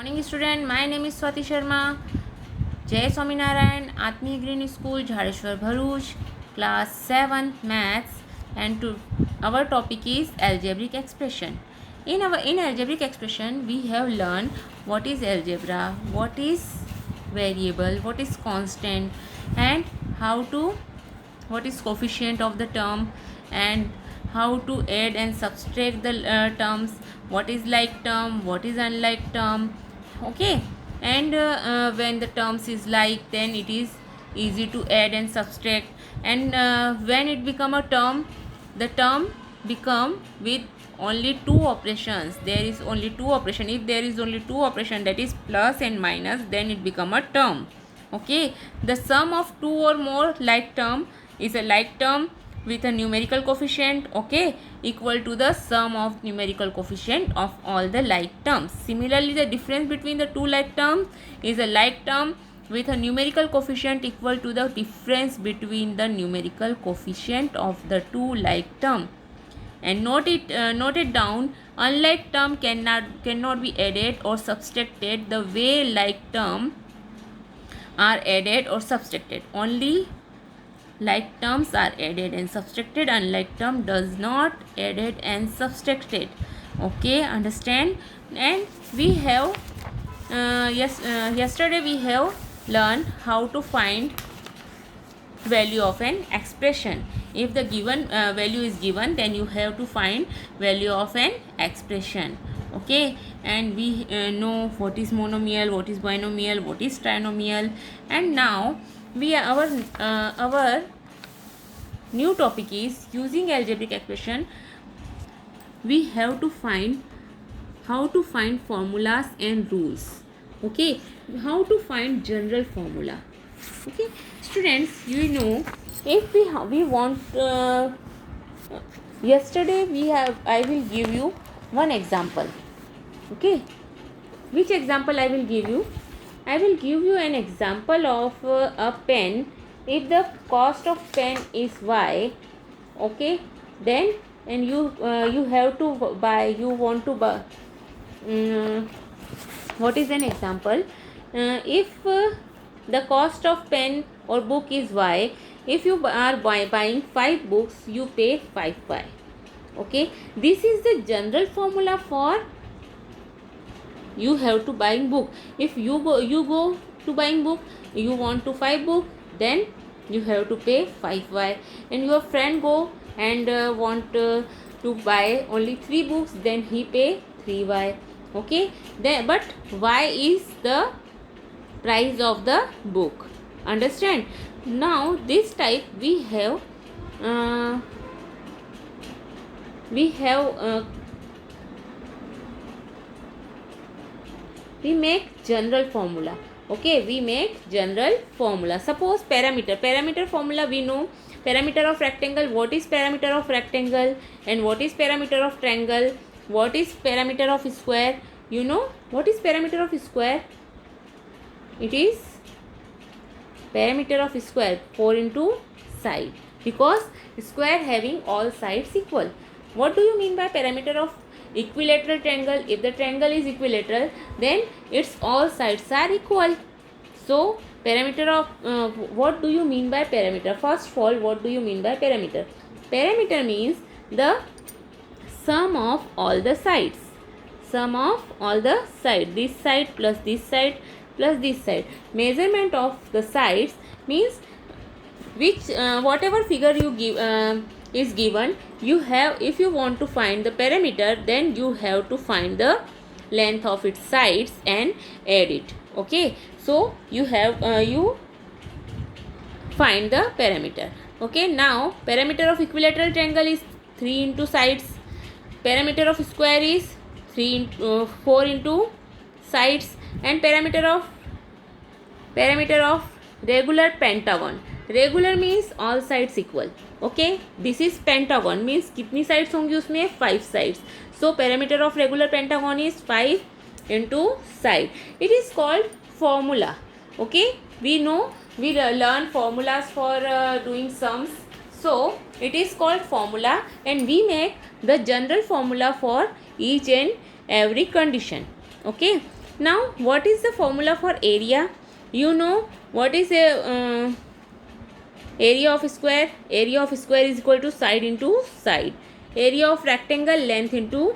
Morning student, my name is Swati Sharma. Jai Swaminarayan, Atmi Green School, Jhareshwar Bharuch, class 7th maths, and our topic is algebraic expression. In algebraic expression we have learned what is algebra, what is variable, what is constant, and what is coefficient of the term, and how to add and subtract the terms, what is like term, what is unlike term. Okay, and when the terms is like, then it is easy to add and subtract, and when it become a term, the term become with only two operations. There is only two operation. If there is only two operation, that is plus and minus, then it become a term. Okay, the sum of two or more like term is a like term with a numerical coefficient, okay, equal to the sum of numerical coefficient of all the like terms. Similarly, the difference between the two like terms is a like term with a numerical coefficient equal to the difference between the numerical coefficient of the two like term. And note it down, unlike term cannot be added or subtracted the way like term are added or subtracted. Only like terms are added and subtracted, unlike term does not added and subtracted. Okay, understand? And we have yesterday we have learned how to find value of an expression. If the given value is given, then you have to find value of an expression. Okay, and we know what is monomial, what is binomial, what is trinomial. And now our new topic is using algebraic expression. We have to find how to find formulas and rules. Okay, how to find general formula. Okay, students, you know, if we want yesterday I will give you one example. Okay, which example I will give you? I will give you an example of a pen. If the cost of pen is y, okay, then and you have to buy, you want to buy, what is an example? If the cost of pen or book is y, if you are buying 5 books, you pay 5y. Okay, this is the general formula for you have to buying book. If you go to buying book, you want to 5 book, then you have to pay 5y. And your friend go and want to buy only 3 books, then he pay 3y. Okay, then but y is the price of the book. Understand? Now this type we have we make general formula. Okay, we make general formula. Suppose parameter formula, we know parameter of rectangle. What is parameter of rectangle? And what is parameter of triangle? What is parameter of square? You know what is parameter of square? It is parameter of square 4 into side, because square having all sides equal. What do you mean by parameter of equilateral triangle? If the triangle is equilateral, then its all sides are equal. So parameter of what do you mean by parameter? First of all, what do you mean by parameter? Parameter means the sum of all the sides. Sum of all the sides. This side plus this side plus this side. Measurement of the sides means which whatever figure you give is given, you have, if you want to find the parameter, then you have to find the length of its sides and add it. Okay, so you have you find the parameter. Okay, now parameter of equilateral triangle is 3 into sides. Parameter of square is 4 into sides. And parameter of regular pentagon. Regular means all sides equal. Okay, this is pentagon means कितनी sides होंगी उसमें? 5 sides. So parameter of regular pentagon is 5 into side. It is called formula. Okay, we know, we learn formulas for doing sums. So it is called formula, and we make the general formula for each and every condition. Okay, Now what is the formula for area? You know what is a area of square? Area of square is equal to side into side. Area of rectangle, length into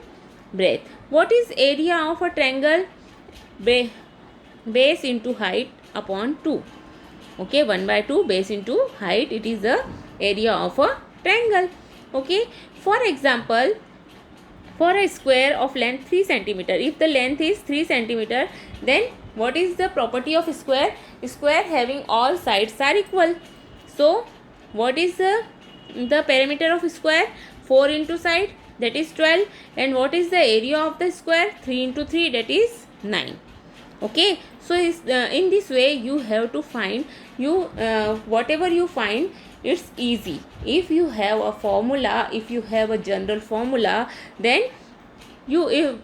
breadth. What is area of a triangle? Base into height upon 2. Okay, 1 by 2 base into height, it is the area of a triangle. Okay, for example, for a square of length 3 centimeter, if the length is 3 centimeter, then what is the property of square? Square having all sides are equal. So what is the perimeter of square? 4 into side, that is 12. And what is the area of the square? 3 into 3, that is 9. Okay, so in this way you have to find, whatever you find, it's easy. If you have a formula, if you have a general formula, then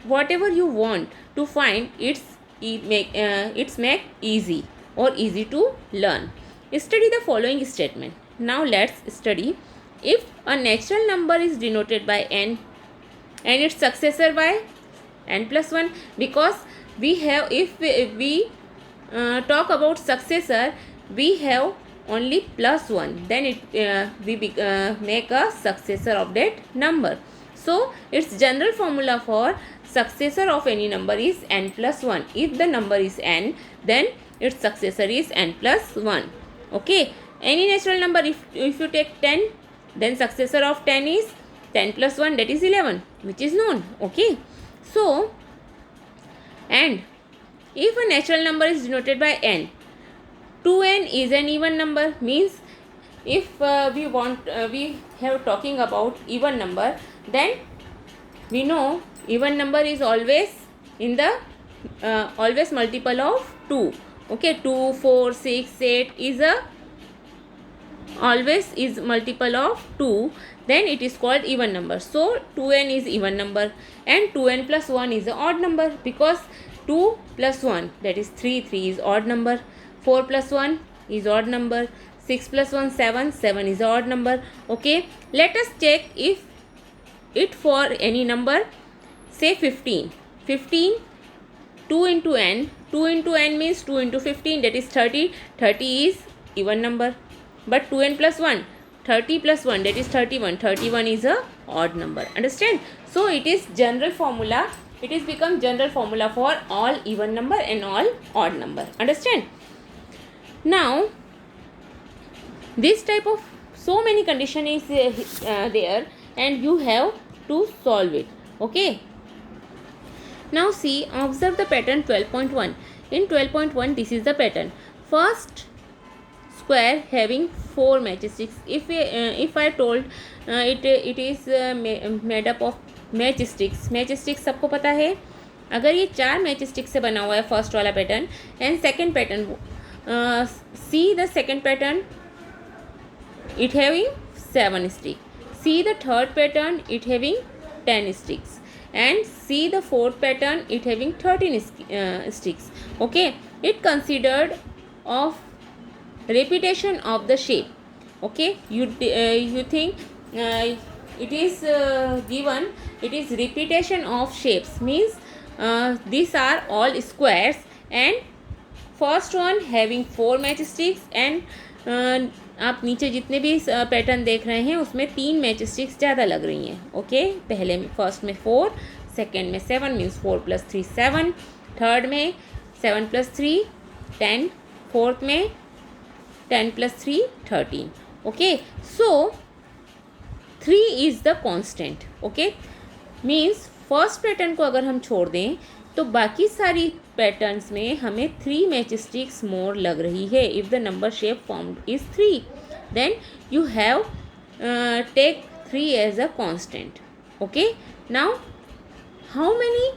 whatever you want to find, it's make easy or easy to learn. Study the following statement. Now let's study. If a natural number is denoted by n and its successor by n plus 1, because we have, if we talk about successor, we have only plus 1, then we make a successor of that number. So its general formula for successor of any number is n plus 1. If the number is n, then its successor is n plus 1. Okay, any natural number, if you take 10, then successor of 10 is 10 plus 1, that is 11, which is known. Okay, so, and if a natural number is denoted by n, 2n is an even number. Means if we have talking about even number, then we know even number is always in the always multiple of 2. Okay, 2, 4, 6, 8 is always is multiple of 2, then it is called even number. So 2n is even number, and 2n plus 1 is an odd number, because 2 plus 1, that is 3, 3 is odd number, 4 plus 1 is odd number, 6 plus 1, 7, 7 is odd number. Okay, let us check if it for any number, say 15. 15, 2 into n, 2 into n means 2 into 15, that is 30. 30 is even number. But 2n plus 1, 30 plus 1, that is 31. 31 is a odd number. Understand? So it is general formula. It is become general formula for all even number and all odd number. Understand? Now, this type of so many condition is there, and you have to solve it. Okay. Now see, observe the pattern 12.1. In 12.1, this is the pattern. First square having 4 matchsticks. If I told it is made up of matchsticks. Matchsticks सबको पता है. अगर ये 4 matchsticks से बना हुआ है first वाला pattern, and second pattern, see the second pattern, it having 7 sticks. See the third pattern, it having 10 sticks. And see the fourth pattern, it having 13 sticks. Okay, it considered of repetition of the shape. Okay, you think it is given, it is repetition of shapes, means these are all squares, and first one having 4 matchsticks, and आप नीचे जितने भी pattern देख रहे हैं उसमें 3 matchsticks ज़्यादा लग रही हैं. ओके, पहले में फर्स्ट में 4, सेकेंड में 7 मीन्स 4 प्लस 3 7, थर्ड में 7 प्लस 3 10, फोर्थ में 10 plus 3 13. Okay, so 3 is the constant. Okay, means first pattern को अगर हम छोड़ दें तो बाकी सारी पैटर्न्स में हमें 3 मैचस्टिक्स मोर लग रही है. If the number shape formed is 3, then you have take 3 as a constant. Okay, now how many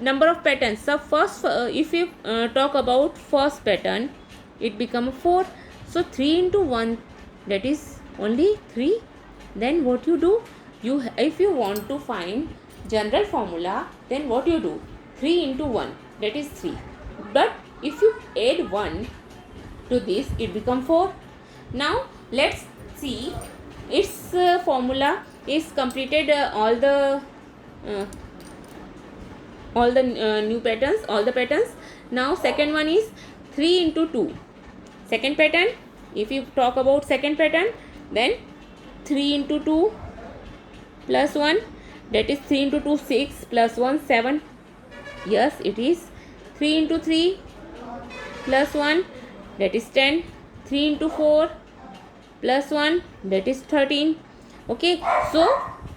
number of patterns? So first, if you talk about first pattern, it become 4. So 3 into 1, that is only 3. Then what you do? If you want to find general formula, then what you do? 3 into 1, that is 3. But if you add 1 to this, it become 4. Now let's see its formula is completed. All the all the new patterns, all the patterns. Now second one is 3 into 2. Second pattern, if you talk about second pattern, then 3 into 2 plus 1, that is 3 into 2 6 plus 1 7. Yes, it is 3 into 3 plus 1, that is 10. 3 into 4 plus 1, that is 13. Okay, so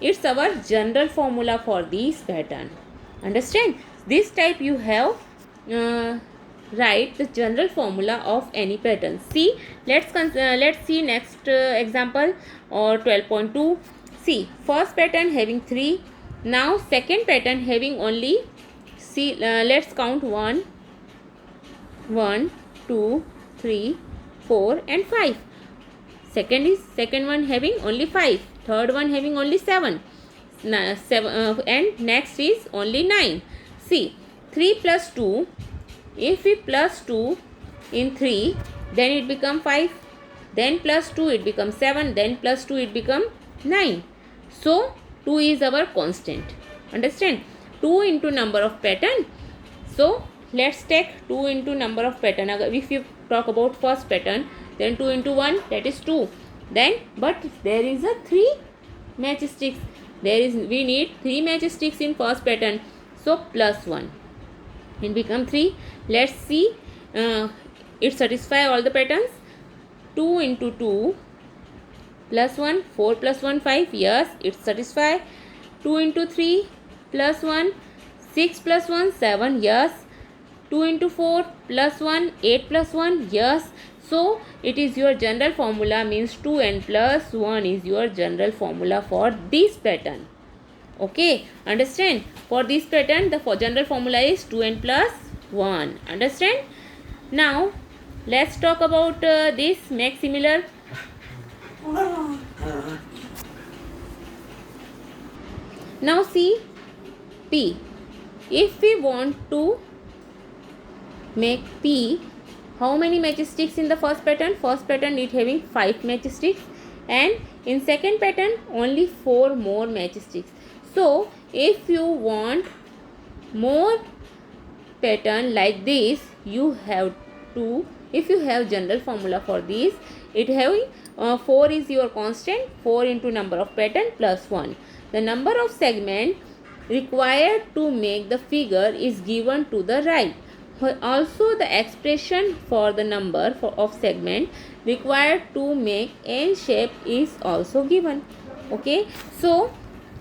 it's our general formula for this pattern. Understand? This type you have write the general formula of any pattern. See, let's see next example or 12.2. See, first pattern having 3. Now second pattern having only, see, let's count 1 2 3 4 and 5. Second one having only 5, third one having only 7, and next is only 9. See, 3 plus 2, if we plus 2 in 3, then it become 5, then plus 2 it becomes 7, then plus 2 it become 9. So 2 is our constant. Understand? 2 into number of pattern. So let's take 2 into number of pattern. If you talk about first pattern, then 2 into 1, that is 2. Then, but there is a 3 matchsticks. We need 3 matchsticks in first pattern. So plus 1, it become 3. Let's see, it satisfy all the patterns. 2 into 2 plus 1, 4 plus 1 5. Yes, it satisfy. 2 into 3 plus 1, 6 plus 1 7. Yes. 2 into 4 plus 1, 8 plus 1. Yes. So it is your general formula, means 2n plus 1 is your general formula for this pattern. Okay, understand? For this pattern, the general formula is 2n plus 1. Understand? Now let's talk about this make similar. Now see P. If we want to make P, how many matchsticks in the first pattern? First pattern it having 5 matchsticks, and in second pattern only 4 more matchsticks. So if you want more pattern like this, you have to, if you have general formula for this, it having 4 is your constant, 4 into number of pattern plus 1. The number of segment required to make the figure is given to the right. Also the expression for the number of segment required to make n shape is also given. Okay, so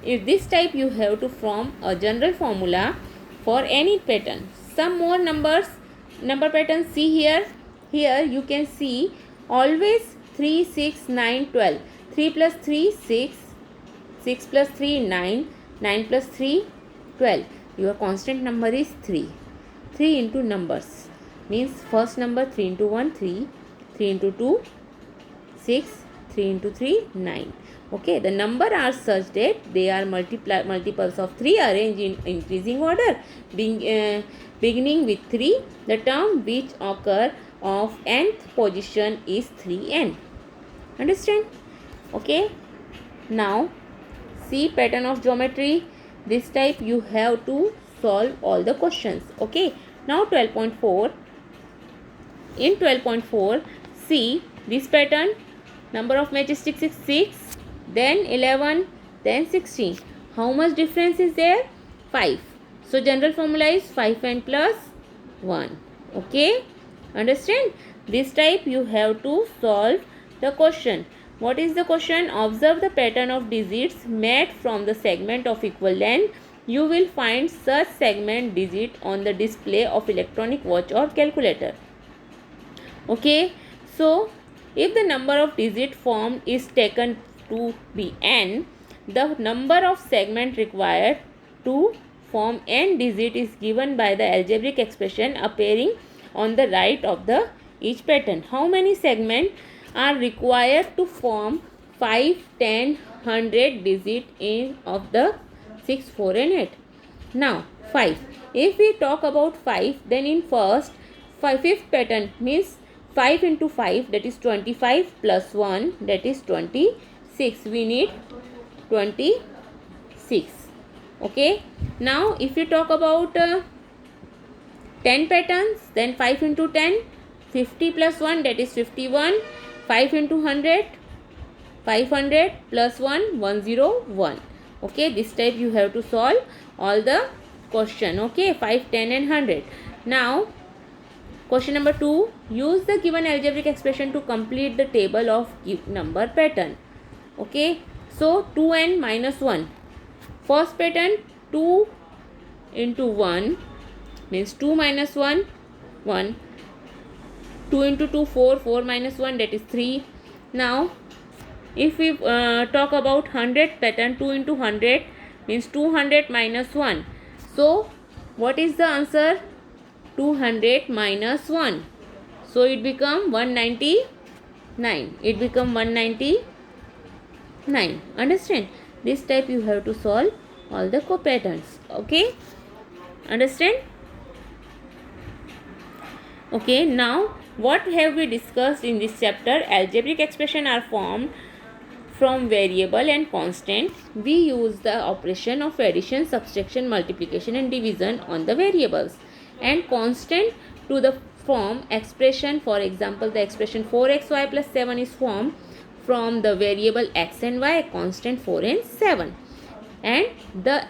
if this type you have to form a general formula for any pattern. Some more number patterns. See here you can see always 3 6 9 12. 3 plus 3 6, 6 plus 3 9, 9 plus 3 12. Your constant number is 3. 3 into numbers means first number 3 into 1 3, 3 into 2 6, 3 into 3 9. Okay, the number are such that they are multiples of 3 arranged in increasing order, beginning with 3. The term which occur of nth position is 3n. Understand? Okay, now see pattern of geometry. This type you have to solve all the questions. Okay, now 12.4. In 12.4, see this pattern, number of matchsticks is 6, then 11, then 16. How much difference is there? 5. So general formula is 5n plus 1. Okay, understand? This type you have to solve the question. What is the question? Observe the pattern of digits made from the segment of equal length. You will find such segment digit on the display of electronic watch or calculator. Okay, so if the number of digit formed is taken to be n, the number of segment required to form n digit is given by the algebraic expression appearing on the right of the each pattern. How many segments are required to form 5, 10, 100 digit in of the 6, 4 and 8. Now 5. If we talk about 5, then in fifth pattern means 5 into 5, that is 25 plus 1, that is 26. We need 26. Okay, now if you talk about 10 patterns, then 5 into 10, 50 plus 1, that is 51. 5 into 100, 500 plus 1, 101. Okay, this type you have to solve all the question. Okay, 5, 10 and 100. Now question number 2, use the given algebraic expression to complete the table of number pattern. Okay, so 2n minus 1. First pattern, 2 into 1 means 2 minus 1, 1. 2 into 2, 4. 4 minus 1, that is 3. Now if we talk about 100 pattern, 2 into 100 means 200 minus 1. So what is the answer? 200 minus 1. So it become 199. It become 199. Understand? This type you have to solve all the co-patterns. Okay? Understand? Okay, now what have we discussed in this chapter? Algebraic expression are formed from variable and constant. We use the operation of addition, subtraction, multiplication and division on the variables, and constant to the form expression. For example, the expression 4xy plus 7 is formed from the variable x and y, constant 4 and 7, and the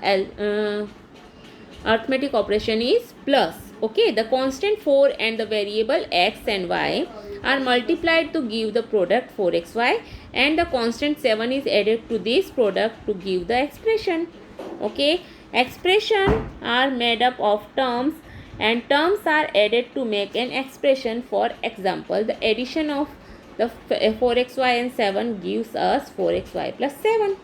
arithmetic operation is plus. Okay, the constant 4 and the variable x and y are multiplied to give the product 4xy, and the constant 7 is added to this product to give the expression. Okay, expression are made up of terms, and terms are added to make an expression. For example, the addition of the 4xy and 7 gives us 4xy plus 7.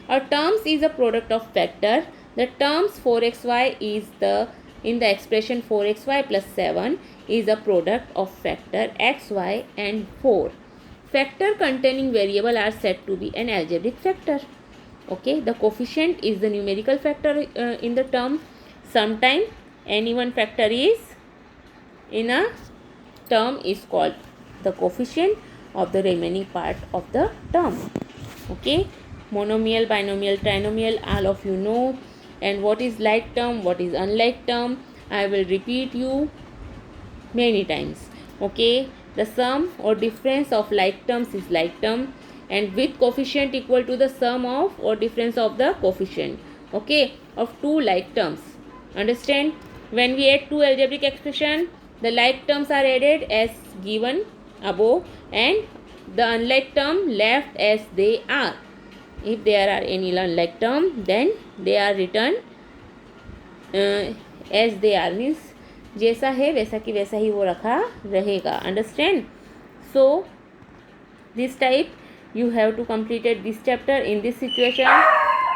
A terms is a product of factor. The terms 4xy is in the expression 4xy plus 7 is a product of factor xy and 4. Factor containing variable are said to be an algebraic factor. Okay, the coefficient is the numerical factor in the term. Sometimes any one factor is in a term is called the coefficient of the remaining part of the term. Okay, monomial, binomial, trinomial, all of you know. And what is like term, what is unlike term, I will repeat you many times. Okay, the sum or difference of like terms is like term, and with coefficient equal to the sum of or difference of the coefficient, okay, of two like terms. Understand? When we add two algebraic expression, the like terms are added as given above, and the unlike term left as they are. If there are any unlike term, then they are written as they are, means जैसा है वैसा की वैसा ही वो रखा रहेगा. Understand? So this type you have to completed this chapter. In this situation,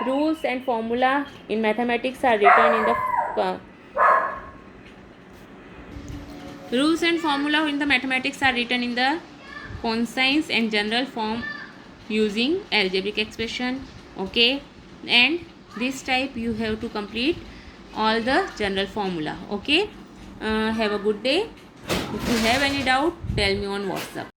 rules and formula in mathematics are written in the conscience and general form using algebraic expression. Okay, and this type you have to complete all the general formula. Okay, have a good day. If you have any doubt, tell me on WhatsApp.